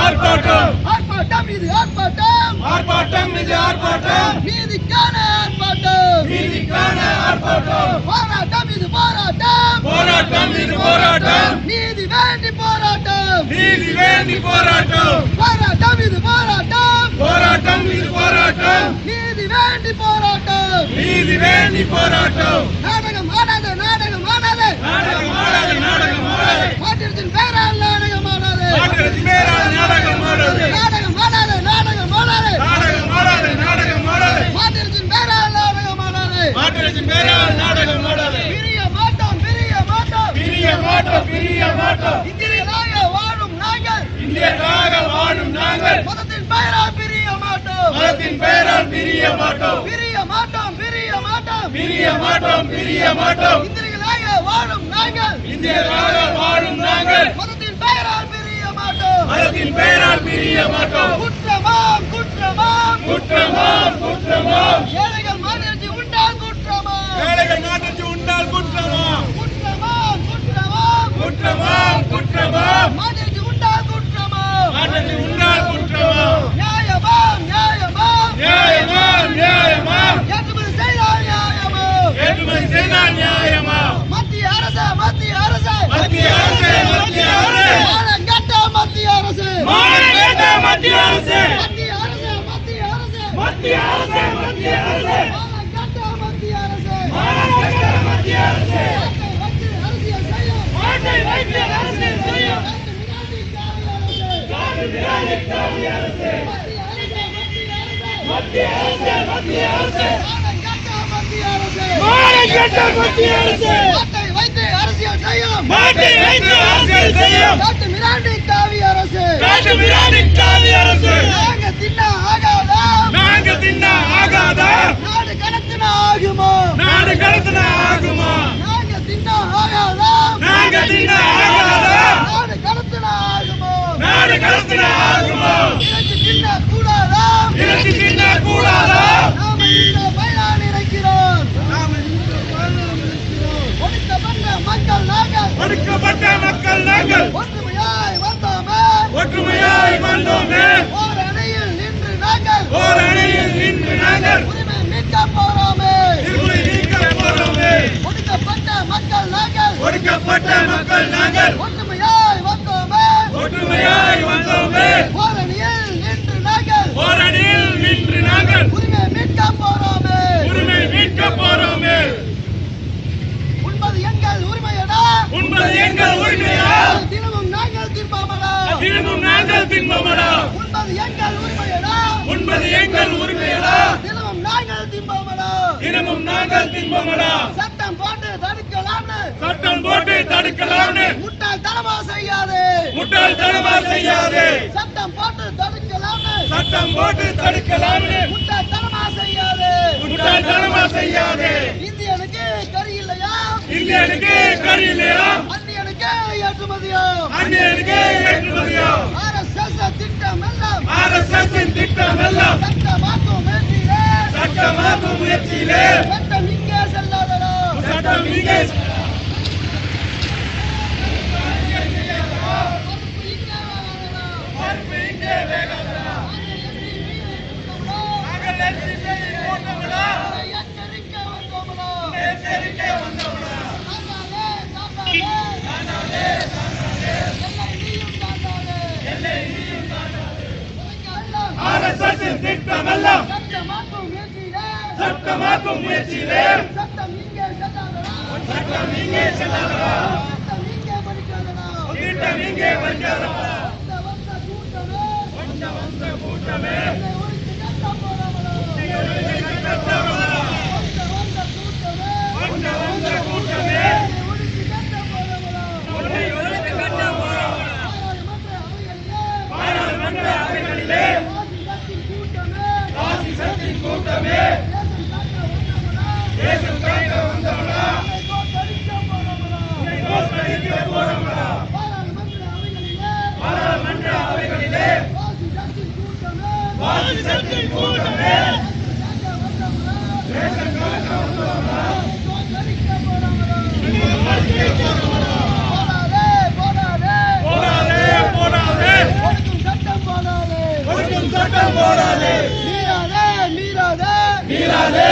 ஆர்ப்பாட்டம் ஆர்ப்பாட்டம் இது ஆர்ப்பாட்டம் ஆர்ப்பாட்டம் இது ஆர்ப்பாட்டம் நீதிக்கான ஆர்ப்பாட்டம் நீதிக்கான ஆர்ப்பாட்டம் போராட்டம் இது போராட்டம் போராட்டம் இது போராட்டம் நீதி வேண்டி போராட்டம் நீதி வேண்டி போராட்டம் போராட்டம் இது போராட்டம் போராட்டம் இது போராட்டம் நீதி வேண்டி போராட்டம் நீதி வேண்டி போராட்டம் நாடகம் ஆடாத நாடகம் ஆடாத நாடகம் ஆடாது நாடகம் ஆடாது மாற்றிருச்சின் பேரால் நாடகம் ஆடாது மாற்றத்தின் பேரால் நாடகம் ஆடாது நாடகம் ஆடாத நாடகம் ஆடாது நாடகம் ஆடாது நாடகம் ஆடாது மாற்றிருச்சின் பேரால் நாடகம் ஆடாது மாற்றத்தின் பேரால் நாடகம் ஆடாது பிரிய மாட்டோம் பிரிய மாட்டோம் பிரிய மாட்டோம் பிரிய மாட்டோம் இந்தியர்களாக வாழும் நாங்கள் இந்தியர்களாக வாழும் நாங்கள் மதத்தின் பெயரால் பிரிய மாட்டோம் மதத்தின் பெயரால் பிரிய மாட்டோம் பிரிய மாட்டோம் பிரிய மாட்டோம் பிரிய மாட்டோம் பிரிய மாட்டோம் இந்தியர்களாக வாழும் நாங்கள் இந்தியர்களாக வாழும் நாங்கள் மதத்தின் பெயரால் பிரிய மாட்டோம் மதத்தின் பெயரால் பிரிய மாட்டோம் குற்றமாம் குற்றமாம் குற்றமாம் குற்றமாம் ஏழைகள் மாநிலத்தில் உண்டால் குற்றமாம் ஏழைகள் நாட்டுக்கு உண்டால் குற்றமாம் குற்றமாம் குற்றமாம் குற்றமாம் குற்றமாம் மாநிலத்தில் உண்டால் குற்றமாம் நாட்டுக்கு உண்டால் குற்றமாம் நியாயமாம் நியாயமாம் நியாயமாம் நியாயமாம் ஏற்றுமதி செய்தால் நியாயமாம் ஏற்றுமதி செய்தால் நியாயமா மத்திய அரசு மத்திய அரசு மத்திய அரசு மத்திய அரசு மானங்கெட்ட மத்திய அரசு மானங்கெட்ட மத்திய அரசு மத்திய அரசு மத்திய அரசு மத்திய அரசு மத்திய அரசு மானங்கெட்ட மத்திய அரசு மானங்கெட்ட மத்திய அரசு நாட்டை வைத்து அரசியல் செய்யும் நாட்டு விரோதி காவி அரசு மத்திய அரசு மத்திய அரசு மானங்கெட்ட மத்திய அரசு நாட்டை வைத்து அரசியல் செய்யும் நாட்டை வைத்து அரசியல் செய்யும் நாட்டு மிராண்டி காவி அரசு நாட்டு விரோதி காவி அரசு நாங்க தின்ன ஆகாதா நாங்க தின்ன ஆகாதா நாடு கடத்தின ஆகுமா நாடு கடத்தின ஆகுமா நாங்க தின்ன ஆகாதா நாங்க தின்ன ஆகாதா நாடு கடத்தின ஆகுமா நாடு கடத்தின ஆகுமா இறைச்சி தின்ன கூடாதா இறைச்சி தின்ன கூடாதா நாம இந்த பயனாளி இருக்கிறோம் ஒடுக்கப்பட்ட மக்கள் நாங்கள் ஒடுக்கப்பட்ட மக்கள் நாங்கள் ஒற்றுமையாய் வந்தோமே ஒற்றுமையாய் வந்தோமே ஓர் அணையில் நின்று நாங்கள் ஓர் அணையில் நின்று நாங்கள் உரிமை மீட்க போறோமே இருளை நீக்க போறோமே ஒடுக்கப்பட்ட மக்கள் நாங்கள் ஒடுக்கப்பட்ட மக்கள் நாங்கள் ஒற்றுமையாய் வந்தோமே ஒற்றுமையாய் வந்தோமே ஓர் அணையில் நின்று நாங்கள் ஓர் அணியில் நின்று நாங்கள் உரிமை மீட்க போறோமே உரிமை மீட்க போறோமே உண்பது எங்கள் உரிமையடா உண்பது எங்கள் உரிமையா தினமும் நாங்கள் தின்போமடா தினமும் நாங்கள் தின்போமடா உண்பது எங்கள் உரிமையடா உண்பது எங்கள் உரிமையடா தினமும் நாங்கள் தின்போமடா தினமும் நாங்கள் தின்போமடா சட்டம் போட்டு தடுக்கலாம்னு சட்டம் போட்டு தடுக்கலாம்னு முட்டாள்தனமா செய்யாது முட்டாள்தனமா செய்யாதே சட்டம் போட்டு தடுக்கலாம்னு சட்டம் போட்டு தடுக்கலாம்னு முட்டாள்தனமா செய்யாது முட்டாள்தனமா செய்யாதே இந்தியனுக்கு கறி இல்லையா இந்தியனுக்கு கறி இல்லையா அந்நியனுக்கு ஏற்றுமதியா அந்நியனுக்கு ஏற்றுமதியா RSS திட்டம் எல்லாம் RSS திட்டம் எல்லாம் சட்டமாக்கும் முயற்சியிலே சட்டமாக்கும் முயற்சியிலே சட்டம் இங்கே செல்லாதடா சட்டம் இங்கே மறுப்பு இங்கே வேகாதடா. நாங்கள் எச்சரிக்கை போட்டோம்டா. எச்சரிக்கை வந்தோம்டா எச்சரிக்கை வந்தோம்டா. தாண்டாதே எல்லை நீயும் தாண்டாதே RSS திட்டம் எல்லாம் சட்டமாக்கும் முயற்சியிலே சட்டமாக்கும் முயற்சியிலே சட்டம் இங்கே செல்லாதடா சட்டம் இங்கே செல்லாதடா. சட்டம் இங்கே படிக்காதடா திட்டம் இங்கே வைக்காதடா. வந்த கூட்டமே வந்த கூட்டமே என்னை ஒழித்து கட்ட போறவளோ கட்ட போறா. வந்த கூட்டமே என்னை ஒழித்து கட்ட போறவளோ உன்னை ஒழித்து கட்ட போறவனா. பாராளுமன்ற அவைகளிலே ராசிசத்தின் கூட்டமே தேசம் காக்க வந்தவனா. உன்னை தோற்கடிக்க போறவனா. ஆட்டம் போடாதே மீறாதே மீறாதே மீறாதே